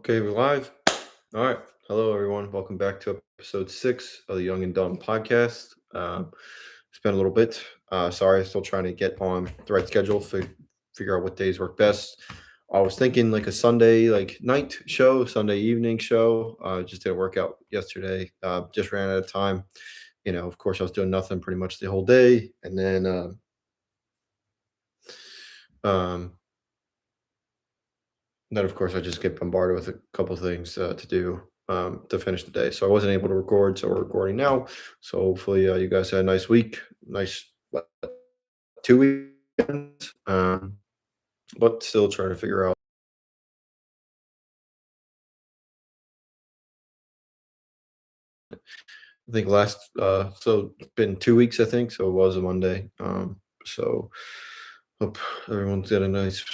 Okay, we're live. All right. Hello, everyone. Welcome back to episode 6 of the Young and Dumb podcast. It's been a little bit. Sorry, still trying to get on the right schedule, figure out what days work best. I was thinking like a Sunday, like night show, Sunday evening show. Just didn't work out yesterday. Just ran out of time. Of course, I was doing nothing pretty much the whole day, and um, then, of course, I just get bombarded with a couple things to do to finish the day. So I wasn't able to record. So we're recording now. So hopefully, you guys had a nice week, nice what, 2 weekends, but still trying to figure out. I think so it's been 2 weeks, I think. So it was a Monday. So hope everyone's got a nice,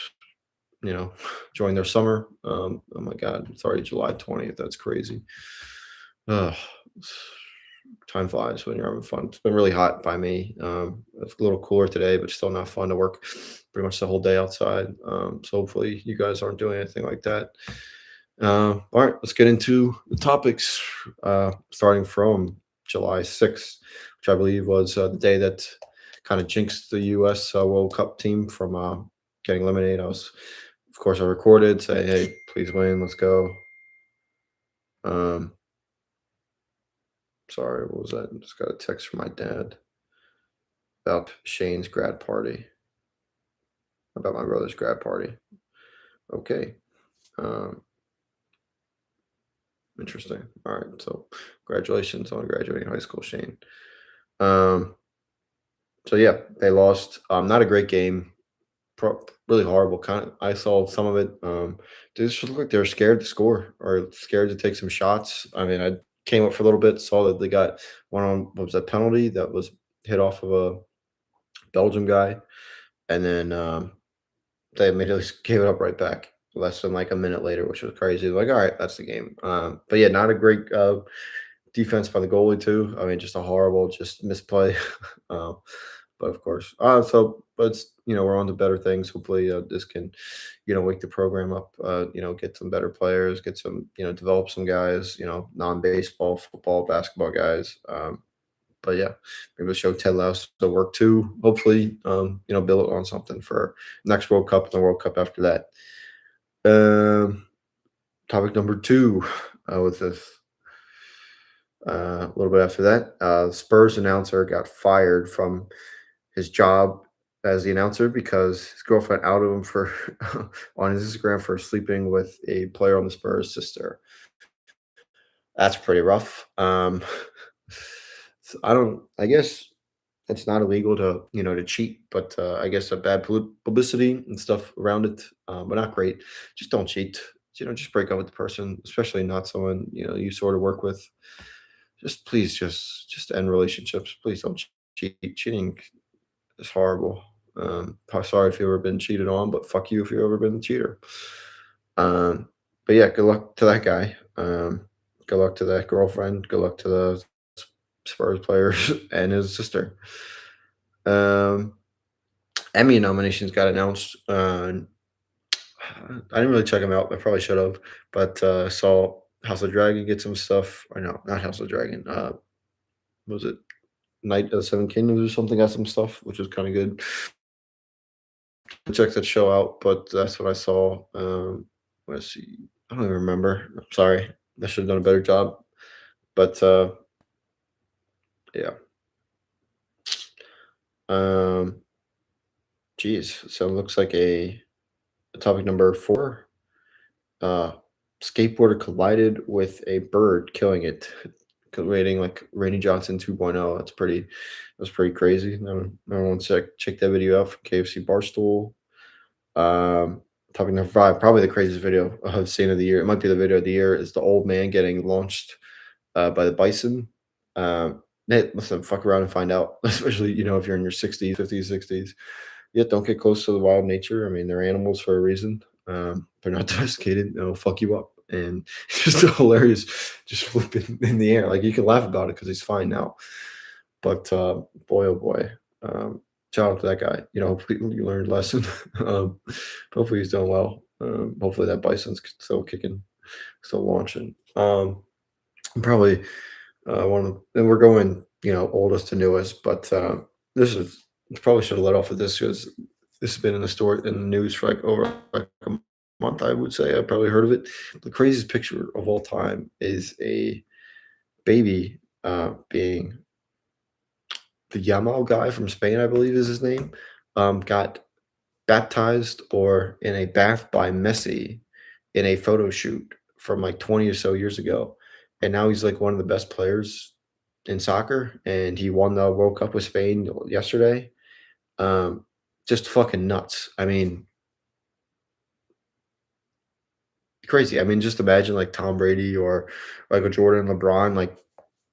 enjoying their summer. Oh my God, it's already July 20th. That's crazy. Uh, Time flies when you're having fun. It's been really hot by me. It's a little cooler today, but still not fun to work pretty much the whole day outside. So hopefully you guys aren't doing anything like that. All right, let's get into the topics. Starting from July 6th, which I believe was the day that kind of jinxed the U.S. World Cup team from getting eliminated. Of course, I recorded, say, hey, please win, let's go. Um, Sorry, what was that? Just got a text from my dad about Shane's grad party, about my brother's grad party. Okay. Um, Interesting. All right. So, congratulations on graduating high school, Shane. Um, so yeah, they lost. Not a great game. Really horrible. Kind of. I saw some of it. They just looked like they were scared to score or scared to take some shots. I mean, I came up for a little bit, saw that they got one on what was that penalty that was hit off of a Belgium guy, and then they immediately gave it up right back less than like a minute later, which was crazy. Like, all right, that's the game. But yeah, not a great defense by the goalie too. I mean, just a horrible, just misplay. uh, but of course, but it's, we're on to better things. Hopefully, this can, wake the program up. Get some better players, get some, develop some guys. Non-baseball, football, basketball guys. But yeah, maybe we'll show Ted Lasso work too. Hopefully, build on something for next World Cup and the World Cup after that. Um, Topic number two was this. A little bit after that, Spurs announcer got fired from his job as the announcer because his girlfriend outed him for on his Instagram for sleeping with a player on the Spurs' sister. That's pretty rough. So I don't. I guess it's not illegal to cheat, but I guess a bad publicity and stuff around it, but not great. Just don't cheat. Just break up with the person, especially not someone you sort of work with. Just please, just end relationships. Please don't cheat. Cheating is horrible. Sorry if you've ever been cheated on, but fuck you if you've ever been a cheater. Um, but yeah, good luck to that guy. Good luck to that girlfriend. Good luck to the Spurs players and his sister. Um, Emmy nominations got announced. I didn't really check them out. I probably should have, but saw House of Dragon get some stuff. Or no, not House of Dragon. What was it Night of the Seven Kingdoms or something? Got some stuff, which was kind of good. Check that show out, but that's what I saw. Let's see. I don't even remember. I'm sorry. I should have done a better job. But yeah. Um, Geez. So it looks like a topic number 4. Uh, Skateboarder collided with a bird, killing it. Rating like Randy Johnson 2.0. That's pretty crazy. Everyone check that video out from KFC Barstool. Topic number 5, probably the craziest video I've seen of the year. It might be the video of the year. Is the old man getting launched by the bison. Hey, listen, fuck around and find out. Especially if you're in your 60s, 50s, 60s. Yeah, don't get close to the wild nature. I mean, they're animals for a reason. They're not domesticated. It'll fuck you up. And it's just hilarious, just flipping in the air. Like you can laugh about it because he's fine now. But boy, oh boy, shout out to that guy. Hopefully you learned a lesson. Hopefully he's doing well. Hopefully that bison's still kicking. still launching. Probably one of and we're going, oldest to newest, but this is probably should have let off with this because this has been in the store in the news for like over like a month, I would say. I probably heard of it. The craziest picture of all time is a baby being the Yamal guy from Spain, I believe is his name, got baptized or in a bath by Messi in a photo shoot from like 20 or so years ago. And now he's like one of the best players in soccer. And he won the World Cup with Spain yesterday. Um, just fucking nuts. I mean, crazy. I mean, just imagine like Tom Brady or like a Jordan LeBron, like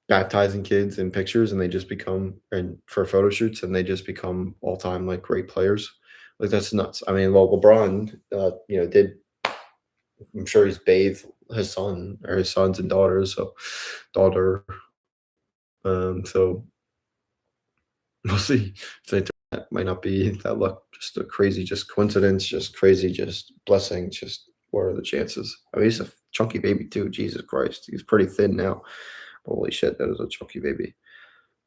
baptizing kids in pictures and they just become and for photo shoots and they just become all time like great players. Like that's nuts. I mean, well, LeBron, did I'm sure he's bathed his son or his sons and daughters. So daughter. So we'll see. So that might not be that luck, just a crazy, just coincidence, just crazy, just blessing. Just what are the chances? I mean, he's a chunky baby too. Jesus Christ, he's pretty thin now. Holy shit, that is a chunky baby.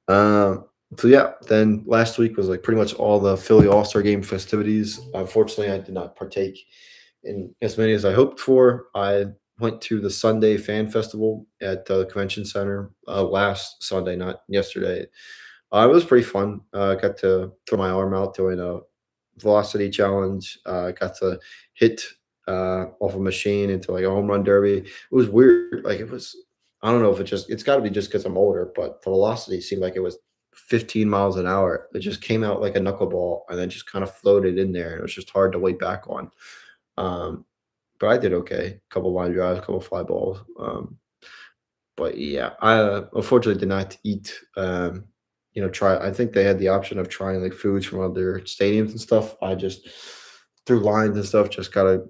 So yeah, then last week was like pretty much all the Philly All-Star Game festivities. Unfortunately, I did not partake in as many as I hoped for. I went to the Sunday Fan Festival at the convention center last Sunday, not yesterday. It was pretty fun. I got to throw my arm out doing a velocity challenge. Got to hit off a machine into like a home run derby. It was weird. Like it was. I don't know if it's got to be just because I'm older, but the velocity seemed like it was 15 miles an hour. It just came out like a knuckleball and then just kind of floated in there. And it was just hard to wait back on. Um, but I did okay. A couple line drives, a couple fly balls. But yeah, I unfortunately did not eat. Try. I think they had the option of trying like foods from other stadiums and stuff. I just through lines and stuff just got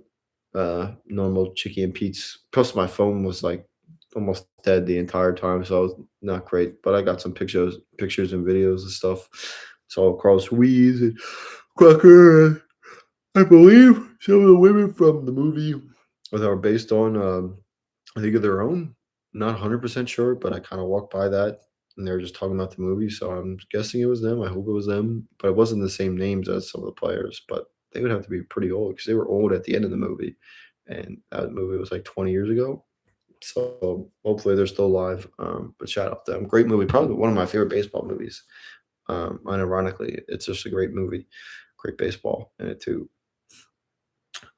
a normal chicken and pizza. Plus, my phone was like almost dead the entire time, so it was not great. But I got some pictures and videos and stuff. Saw Carlos Ruiz and Cracker. I believe some of the women from the movie that are based on I think of their own. Not 100% sure, but I kind of walked by that and they were just talking about the movie. So I'm guessing it was them. I hope it was them, but it wasn't the same names as some of the players. But they would have to be pretty old because they were old at the end of the movie. And that movie was like 20 years ago. So hopefully they're still alive. But shout out to them. Great movie. Probably one of my favorite baseball movies. Unironically, it's just a great movie. Great baseball in it too.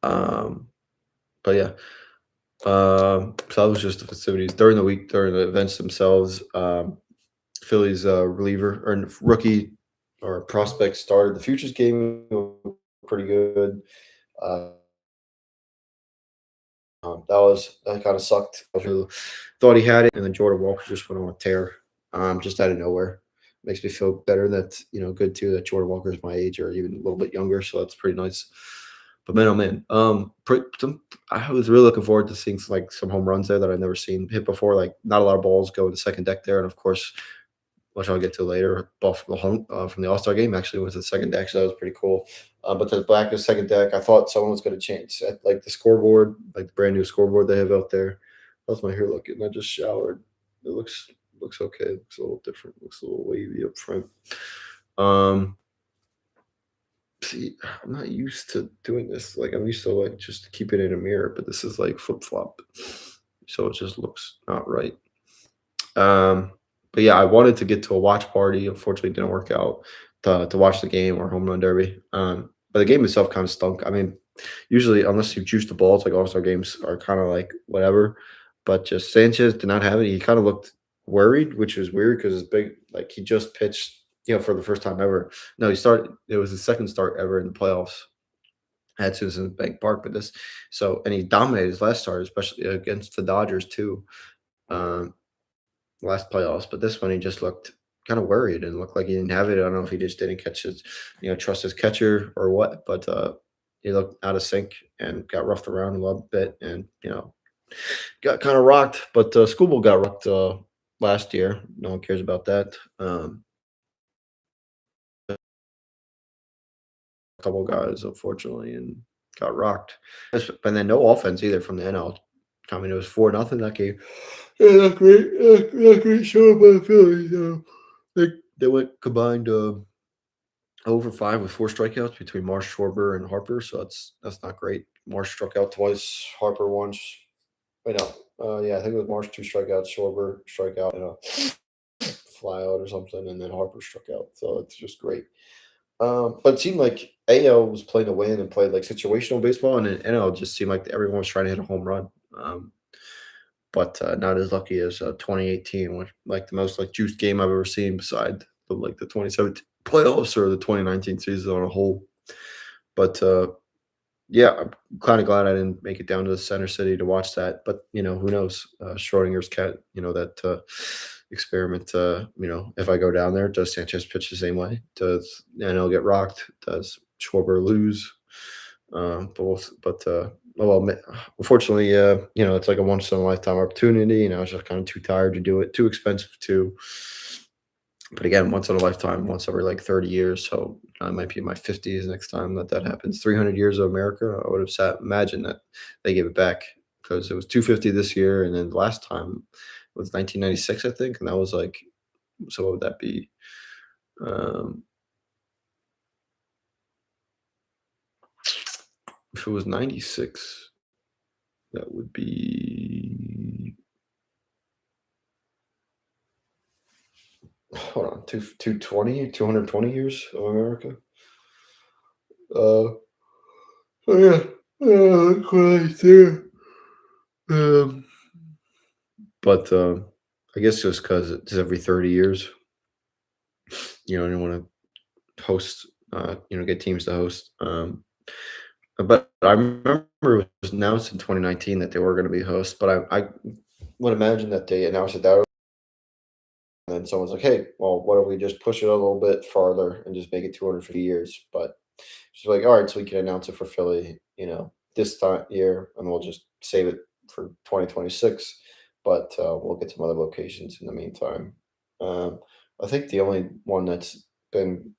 Um, but yeah, so that was just the festivities during the week, during the events themselves. Phillies reliever or rookie or prospect started the futures game pretty good. Uh, that kind of sucked. Thought he had it, and then Jordan Walker just went on a tear, just out of nowhere. Makes me feel better that good too that Jordan Walker is my age or even a little bit younger, so that's pretty nice. But man, oh man, I was really looking forward to seeing some home runs there that I've never seen hit before. Like not a lot of balls go in the second deck there, and of course, which I'll get to later, ball from the from the All Star game actually was the second deck, so that was pretty cool. But the Blackest second deck, I thought someone was going to change like the scoreboard, like the brand new scoreboard they have out there. How's my hair looking? I just showered. It looks okay. It looks a little different. Looks a little wavy up front. Um, See, I'm not used to doing this. Like I'm used to like just keep it in a mirror, but this is like flip flop, so it just looks not right. Um, but yeah, I wanted to get to a watch party. Unfortunately, it didn't work out to watch the game or home run derby. But the game itself kind of stunk. I mean, usually unless you juice the balls, like All Star games are kind of like whatever. But just Sanchez did not have it. He kind of looked worried, which was weird because it's big. Like he just pitched, for the first time ever. No, he started. It was his second start ever in the playoffs at Citizens Bank Park. But this, and he dominated his last start, especially against the Dodgers too. Um, Last playoffs, but this one he just looked kind of worried and looked like he didn't have it. I don't know if he just didn't catch his, trust his catcher or what, but he looked out of sync and got roughed around a little bit and, got kind of rocked. But Schoolboy got rocked last year. No one cares about that. A couple guys, unfortunately, and got rocked. And then no offense either from the NL. I mean, it was 4-0 that game. Yeah, not great show by the Phillies. They went combined over 5 with 4 strikeouts between Marsh, Schwarber, and Harper. So that's not great. Marsh struck out twice, Harper once. Wait, no. Yeah, I think it was Marsh 2 strikeouts, Schwarber strikeout, and a fly out or something, and then Harper struck out. So it's just great. But it seemed like AL was playing to win and played like situational baseball, and then NL just seemed like everyone was trying to hit a home run. But not as lucky as 2018, which like the most like juiced game I've ever seen, beside the 2017 playoffs or the 2019 season on a whole. But yeah, I'm kind of glad I didn't make it down to the center city to watch that. But who knows? Schrodinger's cat, that experiment. If I go down there, does Sanchez pitch the same way? Does NL get rocked? Does Schwarber lose? Oh well, unfortunately, it's like a once in a lifetime opportunity. I was just kind of too tired to do it, too expensive too. But again, once in a lifetime, once every like 30 years. So I might be in my 50s next time that happens. 300 years of America. I would have imagine that they give it back, because it was 250 this year. And then the last time was 1996, I think. And that was like, so what would that be? Um, if it was 96, that would be, hold on, 220 years of America. Uh, oh yeah, right there. Um, but I guess just because it's every 30 years, I don't want to host, get teams to host. But I remember it was announced in 2019 that they were going to be hosts, but I would imagine that they announced it that, and then someone's like, "Hey, well, why don't we just push it a little bit farther and just make it 250 years?" But she's like, "All right, so we can announce it for Philly, this time year, and we'll just save it for 2026, but we'll get some other locations in the meantime." Um, I think the only one that's been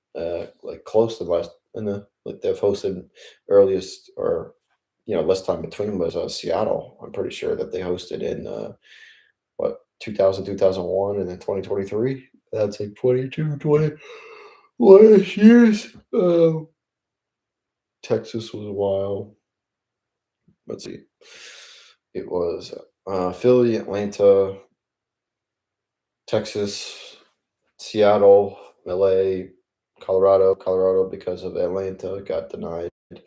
like close to the last in the like they've hosted earliest, or less time between, was Seattle. I'm pretty sure that they hosted in what, 2000, 2001, and then 2023. That's like 22, 21 years. Texas was a while. Let's see. It was Philly, Atlanta, Texas, Seattle, LA, Colorado. Colorado, because of Atlanta, got denied. I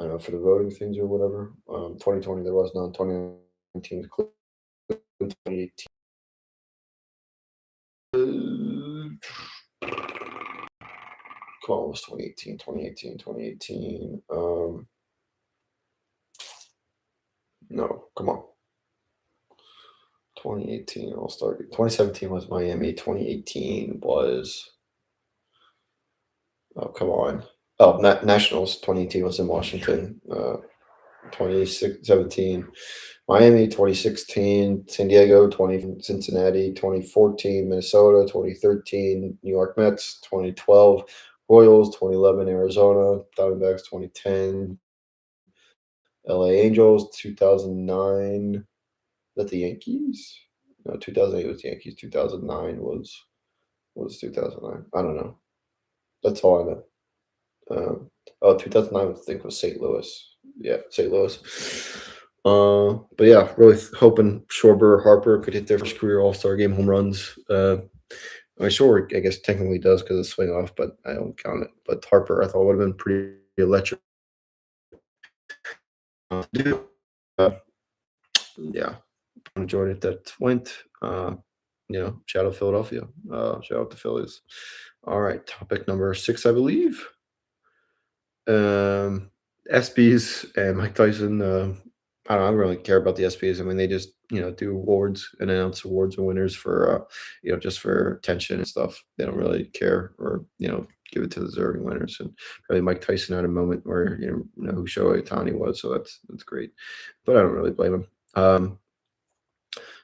don't know, for the voting things or whatever. 2020 there was none. 2019, 2018. Come on, it was 2018, 2018, 2018. No, come on. 2018 All Star. 2017 was Miami. 2018 was, oh, come on. Oh, Nationals. 2018 was in Washington. 2017 Miami. 2016 San Diego. 20 Cincinnati. 2014 Minnesota. 2013 New York Mets. 2012 Royals. 2011 Arizona Diamondbacks. 2010 LA Angels. 2009. Is that the Yankees? No, 2008 was the Yankees. 2009 was 2009. I don't know. That's all I know. 2009, I think, was St. Louis. Yeah, St. Louis. But yeah, really hoping Schwarber or Harper could hit their first career All Star game home runs. I mean, Schwarber, I guess, technically does because of swing off, but I don't count it. But Harper, I thought, would have been pretty electric to do. Yeah, enjoyed it that went. Shout out Philadelphia. Shout out the Phillies. All right, topic number 6, I believe. SBs and Mike Tyson. I don't really care about the SBs. I mean, they just do awards and announce awards and winners for just for attention and stuff. They don't really care, or give it to the deserving winners. And probably Mike Tyson had a moment where know who Shohei Ohtani was, so that's great. But I don't really blame him.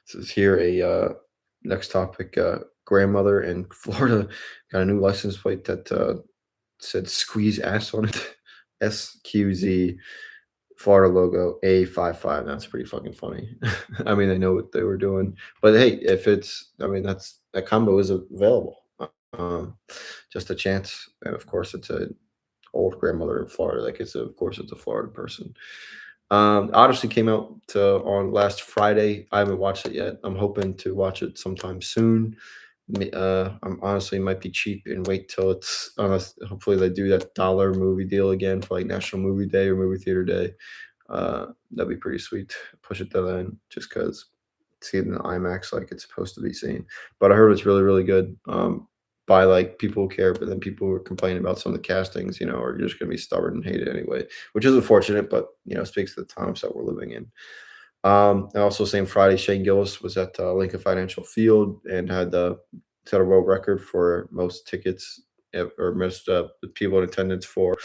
This is here a next topic. Grandmother in Florida got a new license plate that said "squeeze ass" on it. SQZ Florida logo, A55. That's pretty fucking funny. I mean, they know what they were doing. But hey, if it's, I mean, that's that combo is available. Um, just a chance. And of course, it's a old grandmother in Florida. Like it's, of course, it's a Florida person. Odyssey came out on last Friday. I haven't watched it yet. I'm hoping to watch it sometime soon. I'm honestly might be cheap and wait till it's hopefully they do that dollar movie deal again for like National Movie Day or Movie Theater Day. That'd be pretty sweet. Push it to the end just because see it in the IMAX like it's supposed to be seen. But I heard it's really, really good. By like people who care, but then people who are complaining about some of the castings, are just gonna be stubborn and hate it anyway, which is unfortunate, but speaks to the times that we're living in. And also same Friday, Shane Gillis was at Lincoln Financial Field and had the set a world record for most tickets or most people in attendance for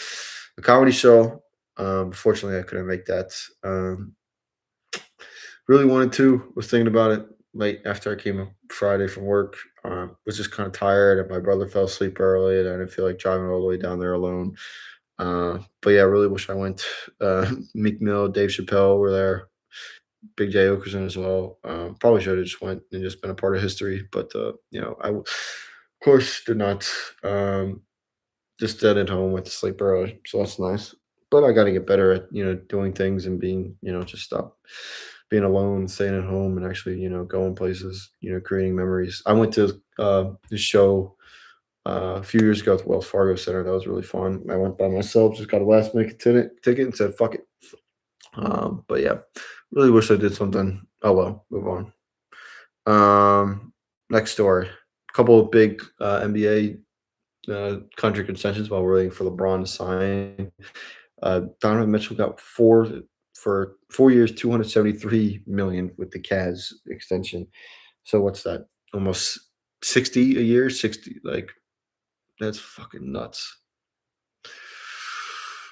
a comedy show. Fortunately, I couldn't make that. Really wanted to. Was thinking about it late after I came up Friday from work. Was just kind of tired, and my brother fell asleep early, and I didn't feel like driving all the way down there alone. But yeah, I really wish I went. Meek Mill, Dave Chappelle were there. Big J Okerson as well. Probably should have just went and just been a part of history, but of course did not. Just dead at home, went to sleep early, so that's nice. But I got to get better at doing things and being just stop being alone, staying at home, and actually going places, creating memories. I went to this show a few years ago at the Wells Fargo Center. That was really fun. I went by myself, just got a last minute ticket and said fuck it. But yeah, really wish I did something. Oh well, move on. Next story. A couple of big NBA country contentions while we're waiting for LeBron to sign. Donovan Mitchell got 4 years, 273 million with the Cavs extension. So what's that? Almost 60 a year. 60, like that's fucking nuts.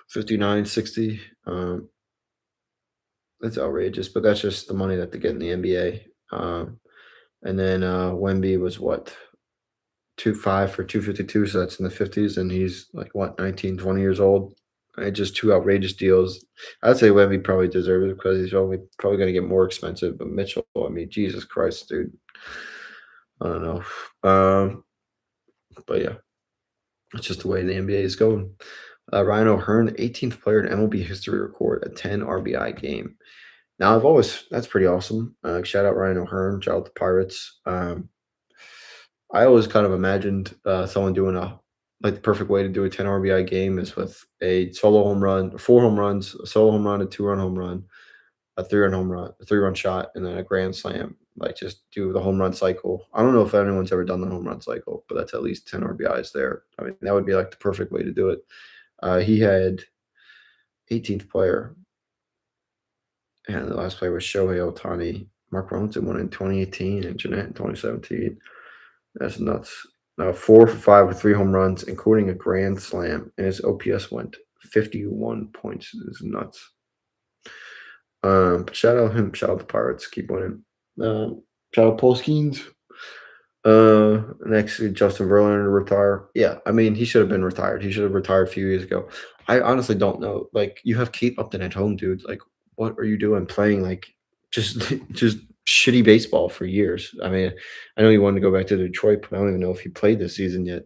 59, 60. That's outrageous, but that's just the money that they get in the NBA. And then Wemby was what 2.5 for 252, so that's in the 50s, and he's like what 19, 20 years old. Just two outrageous deals. I'd say Wemby probably deserves it because he's only probably going to get more expensive. But Mitchell, I mean, Jesus Christ, dude. I don't know. But yeah, it's just the way the NBA is going. Ryan O'Hearn, 18th player in MLB history, record a 10 RBI game. Now that's pretty awesome. Shout out Ryan O'Hearn, shout out the Pirates. I always kind of imagined someone doing the perfect way to do a 10 RBI game is with a solo home run, 4 home runs, a solo home run, a 2-run home run, a 3-run home run, a 3-run shot, and then a grand slam. Like just do the home run cycle. I don't know if anyone's ever done the home run cycle, but that's at least 10 RBIs there. I mean, that would be like the perfect way to do it. He had 18th player, and the last player was Shohei Ohtani. Mark Robinson won in 2018 and Jeanette in 2017. That's nuts. 4 for 5 with 3 home runs, including a grand slam, and his OPS went 51 points. This is nuts. But shout out him. Shout out the Pirates. Keep winning. Shout out Paul Skeens. Next, Justin Verlander to retire. Yeah, I mean, he should have been retired. He should have retired a few years ago. I honestly don't know. Like, you have Kate Upton at home, dude. Like, what are you doing playing like just just shitty baseball for years? I mean, I know he wanted to go back to Detroit, but I don't even know if he played this season yet.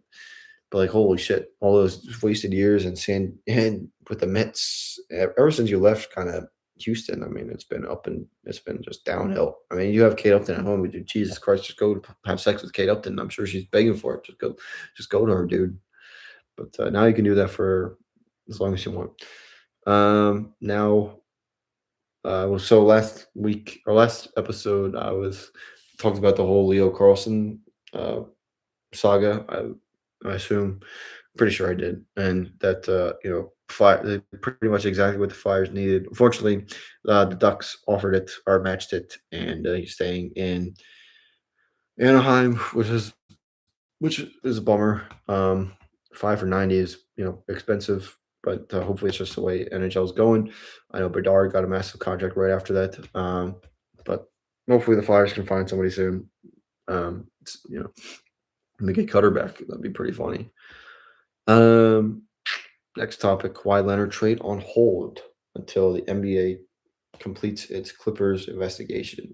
But like, holy shit, all those wasted years and with the Mets ever since you left, kind of Houston. I mean, it's been just downhill. I mean, you have Kate Upton at home. Dude, Jesus Christ, just go have sex with Kate Upton. I'm sure she's begging for it. Just go to her, dude. But now you can do that for as long as you want. Now, so last week or last episode, I was talked about the whole Leo Carlson saga. I assume, pretty sure I did, and that pretty much exactly what the Flyers needed. Unfortunately, the Ducks offered it or matched it, and he's staying in Anaheim, which is a bummer. 5 for 90 is expensive, but hopefully it's just the way NHL is going. I know Bedard got a massive contract right after that, but hopefully the Flyers can find somebody soon. They get Cutter back. That'd be pretty funny. Um, Next topic: Kawhi Leonard trade on hold. until the NBA completes its Clippers investigation.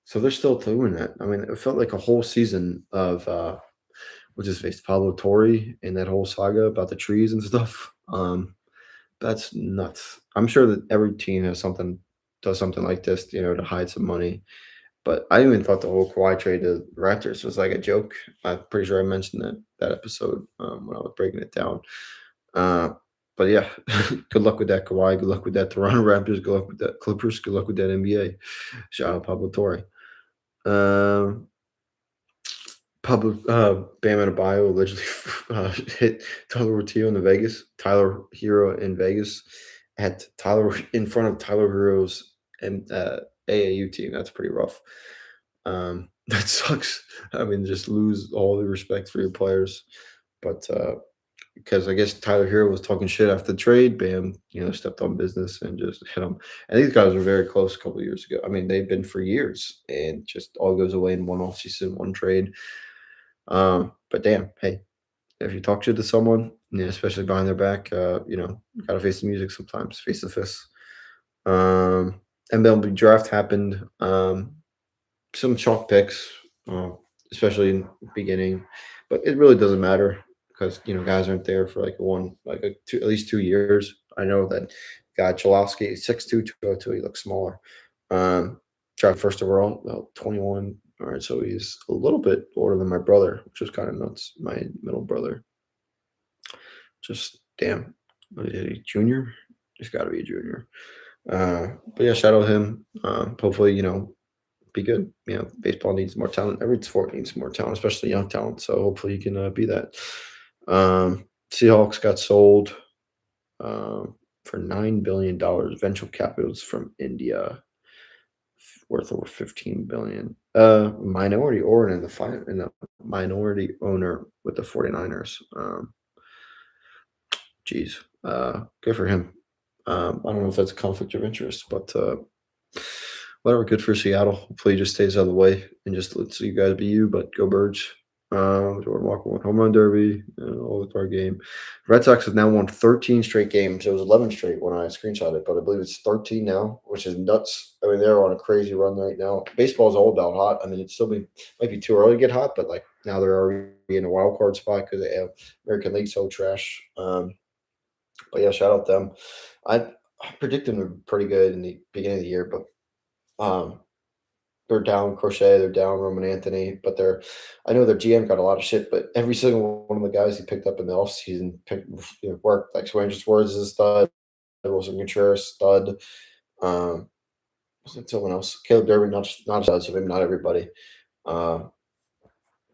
So they're still doing that. I mean, it felt like a whole season of what's his face, Pablo Torre, and that whole saga about the trees and stuff. That's nuts. I'm sure that every team has something does something like this, to hide some money. But I even thought the whole Kawhi trade to the Raptors was like a joke. I'm pretty sure I mentioned that episode when I was breaking it down. Uh, but yeah, good luck with that Kawhi. Good luck with that Toronto Raptors. Good luck with that Clippers. Good luck with that NBA. Shout out Pablo Torre. Um, Bam Adebayo allegedly hit Tyler Rotillo in the Vegas. Tyler Hero in Vegas had Tyler in front of Tyler Hero's and AAU team. That's pretty rough. That sucks. I mean, just lose all the respect for your players. But because I guess Tyler Hero was talking shit after the trade, Bam, stepped on business and just hit him. And these guys were very close a couple of years ago. I mean, they've been for years, and just all goes away in one offseason, one trade. But damn, hey, if you talk shit to someone, especially behind their back, you gotta face the music sometimes, face the fists. MLB draft happened. Some chalk picks, uh, especially in the beginning, but it really doesn't matter because guys aren't there for like a two, at least 2 years. I know that guy Chalowski, 6'2", 202, he looks smaller. Drafted first overall, about 21. All right, so he's a little bit older than my brother, which is kind of nuts. My middle brother, just damn, what is he, junior? He's got to be a junior. But yeah, shout out him. Hopefully, be good. Baseball needs more talent. Every sport needs more talent, especially young talent. So hopefully you can be that. Seahawks got sold for $9 billion. Venture capitals from India, worth over 15 billion. Minority owner in the minority owner with the 49ers. Geez, good for him. I don't know if that's a conflict of interest, but whatever, good for Seattle. Hopefully, he just stays out of the way and just lets you guys be you. But go Birds! Jordan Walker won home run derby, all star game. Red Sox have now won 13 straight games. It was 11 straight when I screenshot it, but I believe it's 13 now, which is nuts. I mean, they're on a crazy run right now. Baseball is all about hot. I mean, it's still might be too early to get hot, but like now they're already in a wild card spot because they have American League so trash. But yeah, shout out them. I predicted them to be pretty good in the beginning of the year, but um, they're down Crochet, they're down Roman Anthony, but I know their GM got a lot of shit, but every single one of the guys he picked up in the offseason worked. Like Swain Words is a stud, Wilson Contreras stud. Was it someone else? Caleb Durbin, not a stud, so maybe not everybody.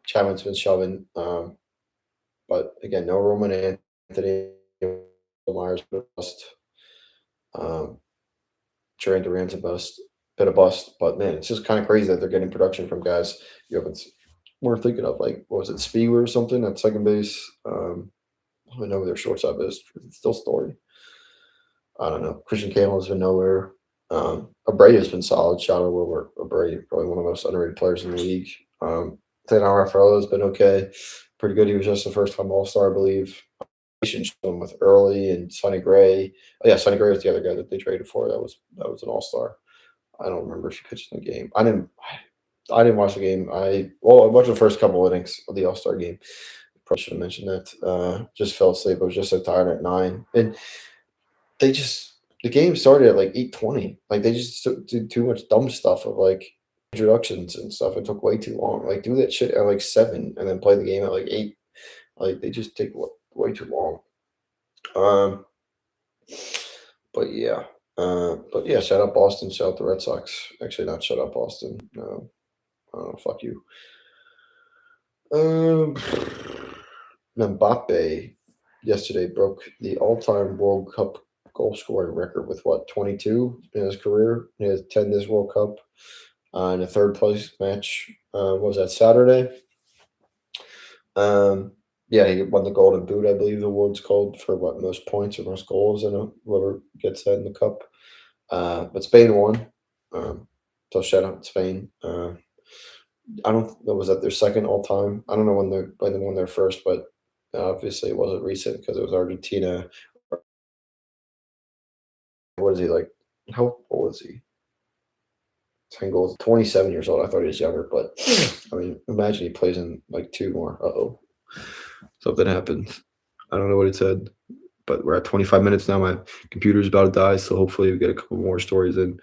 Chapman's been shoving. But again, no Roman Anthony, Myers bust. Um, Duran Duran's a bust, bit of bust, but man, it's just kind of crazy that they're getting production from guys you haven't weren't thinking of. Like, what was it, Spiegler or something at second base? I don't know who their shortstop is. It's still Story. I don't know. Christian Campbell has been nowhere. Abreu has been solid. Shout out Wilbur Abreu, probably one of the most underrated players in the league. Tanner Rafael has been okay, pretty good. He was just the first time All Star, I believe. With Early and Sonny Gray. Oh yeah, Sonny Gray was the other guy that they traded for. That was an All Star. I don't remember if he pitched in the game. I didn't watch the game. I watched the first couple innings of the All Star game. Probably should have mentioned that. Just fell asleep. I was just so tired at 9, and the game started at like 8:20. Like they just did too much dumb stuff of like introductions and stuff. It took way too long. Like do that shit at like 7 and then play the game at like 8. Like they just take way too long. Um, but yeah, shout out Boston, shout out the Red Sox. Actually, not shout out Boston. No, fuck you. Um, Mbappe yesterday broke the all-time World Cup goal scoring record with what 22 in his career. He has 10 this World Cup. In a third place match, what was that Saturday? Um, yeah, he won the Golden Boot, I believe the award's called for what most points or most goals in whoever gets that in the cup. But Spain won. So shout out to Spain. I don't know, was that their second all time? I don't know when they won their first, but obviously it wasn't recent because it was Argentina what is he like? How old is he? 10 goals, 27 years old. I thought he was younger, but I mean, imagine he plays in like two more. Uh oh, something happens. I don't know what it said, but we're at 25 minutes now. My computer's about to die, so hopefully we get a couple more stories in.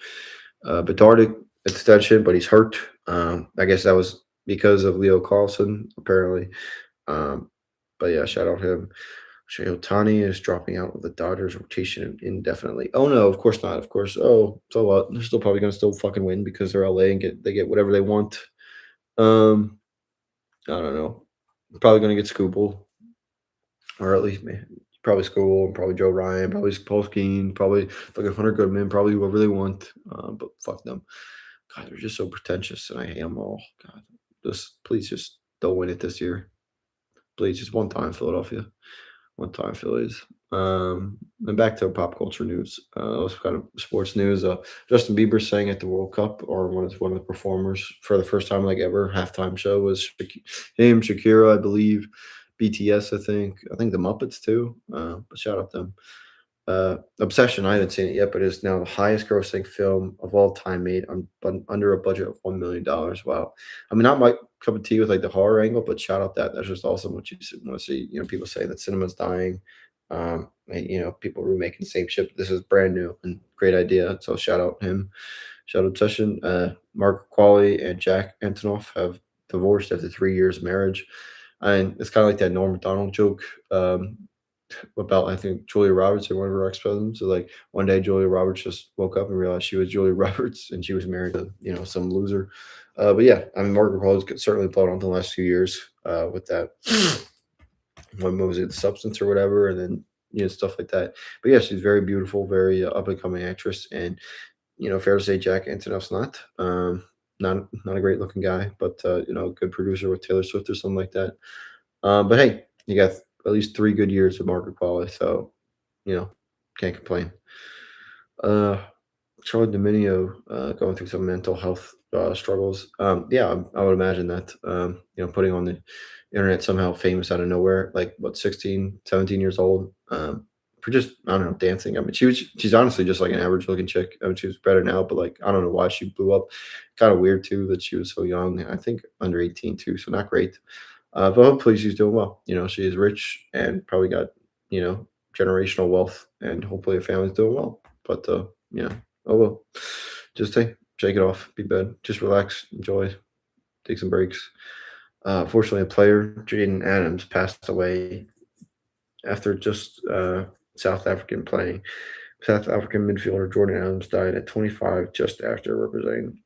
Bedard extension, but he's hurt. I guess that was because of Leo Carlson, apparently. Um, but yeah, shout out him. Shohei Ohtani is dropping out of the Dodgers rotation indefinitely. Oh no, of course not. Of course. Oh, so what? They're still probably gonna still fucking win because they're LA and get whatever they want. Um, I don't know. Probably gonna get Scooble, or at least probably School, and probably Joe Ryan, probably Polsky, probably fucking Hunter Goodman, probably whoever they want. But fuck them. God, they're just so pretentious, and I hate them all. God, just please just don't win it this year. Please, just one time, Philadelphia. One time, Phillies. And back to pop culture news. Also kind of sports news. Justin Bieber sang at the World Cup, or one of the performers for the first time like ever. Halftime show was him, Shakira, I believe, BTS, I think. I think the Muppets too. But shout out them. Obsession, I haven't seen it yet, but it's now the highest grossing film of all time made under a budget of $1 million. Wow. I mean, not my cup of tea with like the horror angle, but shout out that. That's just awesome what you want to see. People say that cinema's dying. And, people remaking the same ship. This is brand new and great idea. So shout out him. Shout out Obsession. Mark Qualley and Jack Antonoff have divorced after 3 years of marriage. And it's kind of like that Norm Macdonald joke. About I think Julia Roberts or one of her ex-husbands. So like one day Julia Roberts just woke up and realized she was Julia Roberts and she was married to some loser. But yeah, I mean Margaret Qualley's could certainly blown on the last few years with that what was it, the substance or whatever, and then stuff like that. But yeah, she's very beautiful, very up and coming actress, and fair to say Jack Antonoff's not. Not a great looking guy, but good producer with Taylor Swift or something like that. But hey, you got at least 3 good years of Margaret Qualley, so you know, can't complain. Uh, Charlie Dominio going through some mental health struggles. Yeah, I would imagine that. Putting on the internet somehow famous out of nowhere, like what 16, 17 years old, for just I don't know dancing. I mean, she's honestly just like an average looking chick. I mean, she was better now, but like I don't know why she blew up. Kind of weird too that she was so young. I think under 18 too, so not great. But hopefully she's doing well. She is rich and probably got, you know, generational wealth and hopefully her family's doing well. But, oh well. Just shake it off, be bad, just relax, enjoy, take some breaks. Fortunately, a player, Jaden Adams, passed away after just South African playing. South African midfielder Jordan Adams died at 25 just after representing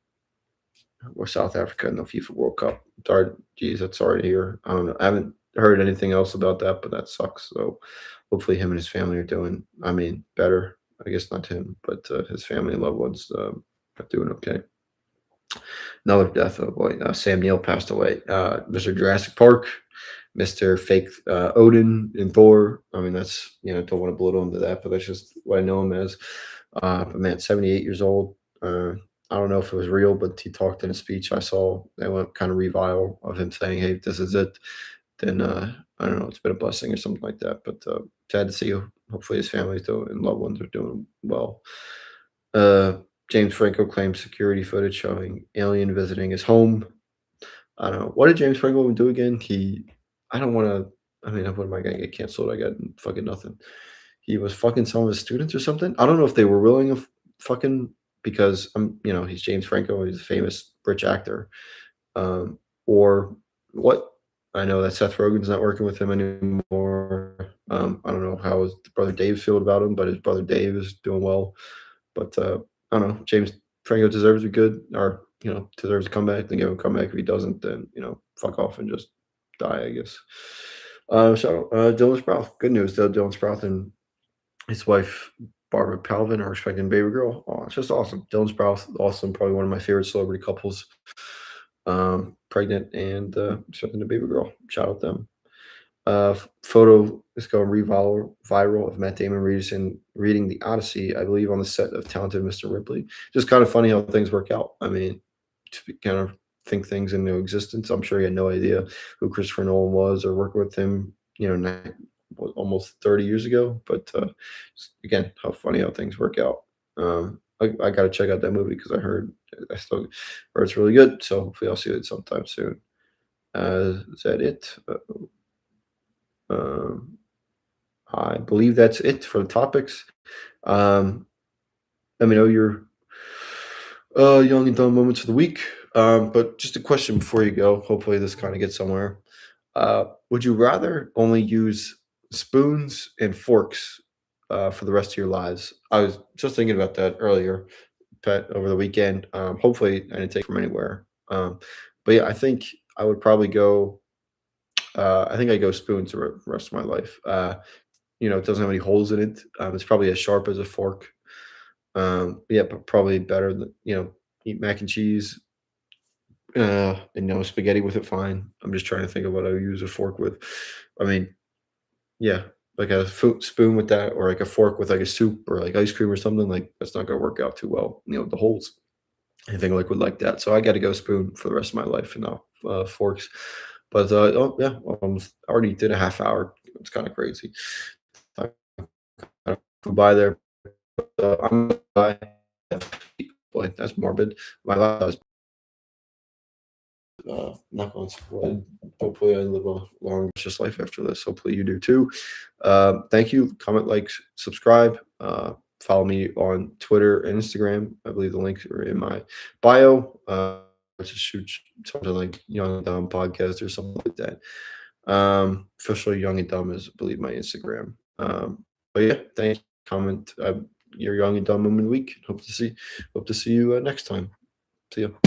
or South Africa in the FIFA World Cup. Sorry, geez, that's sorry to hear. I don't know. I haven't heard anything else about that, but that sucks. So hopefully him and his family are doing, I mean, better. I guess not him, but his family and loved ones are doing okay. Another death. Oh boy, Sam Neill passed away. Mr. Jurassic Park, Mr. Fake Odin in Thor. I mean, that's don't want to belittle him to that, but that's just what I know him as. But man, 78 years old. I don't know if it was real, but he talked in a speech I saw that went kind of reviral of him saying, "Hey, this is it." Then I don't know, it's been a blessing or something like that. But sad to see. Hopefully, his family's doing and loved ones are doing well. Uh, James Franco claims security footage showing alien visiting his home. I don't know. What did James Franco do again? I don't want to. I mean, what am I gonna get canceled? I got fucking nothing. He was fucking some of his students or something. I don't know if they were willing to fucking because he's James Franco. He's a famous rich actor, or what. I know that Seth Rogen's not working with him anymore. I don't know how his brother Dave feel about him, but his brother Dave is doing well. But I don't know. James Franco deserves a good, or deserves a comeback. Then give him a comeback. If he doesn't, then fuck off and just die. I guess. Dylan Sprouse. Good news though. Dylan Sprouse and his wife Barbara Palvin are expecting a baby girl. Oh, it's just awesome. Dylan Sprouse, awesome. Probably one of my favorite celebrity couples. Pregnant and expecting a baby girl. Shout out them. Photo is going viral of Matt Damon reading the Odyssey, I believe, on the set of Talented Mr. Ripley. Just kind of funny how things work out. I mean, to kind of think things into existence. I'm sure he had no idea who Christopher Nolan was or working with him, almost 30 years ago. But again, how funny how things work out. I got to check out that movie because I still heard it's really good. So hopefully I'll see it sometime soon. Is that it? Um, I believe that's it for the topics. Um, Let me know your young and dumb moments of the week. But just a question before you go. Hopefully, this kind of gets somewhere. Would you rather only use spoons and forks for the rest of your lives? I was just thinking about that earlier, Pet, over the weekend. Hopefully, I didn't take from anywhere. But yeah, I think I would probably go. I think I go spoons the rest of my life. It doesn't have any holes in it. It's probably as sharp as a fork. Yeah, but probably better than eat mac and cheese, and spaghetti with it. Fine. I'm just trying to think of what I would use a fork with. I mean, yeah, like a spoon with that, or like a fork with like a soup or like ice cream or something. Like that's not gonna work out too well. The holes. Anything liquid like that. So I got to go spoon for the rest of my life and now forks. But oh yeah, I already did a half hour. It's kind of crazy. I flew by there. I'm by. Boy, that's morbid. My last knock on wood. Hopefully, I live a long, just life after this. Hopefully, you do too. Thank you. Comment, like, subscribe. Follow me on Twitter and Instagram. I believe the links are in my bio. Just shoot something like Young and Dumb podcast or something like that. Officially Young and Dumb is, I believe, my Instagram. But yeah, thank you. Comment your Young and Dumb moment of the week. Hope to see you next time. See you.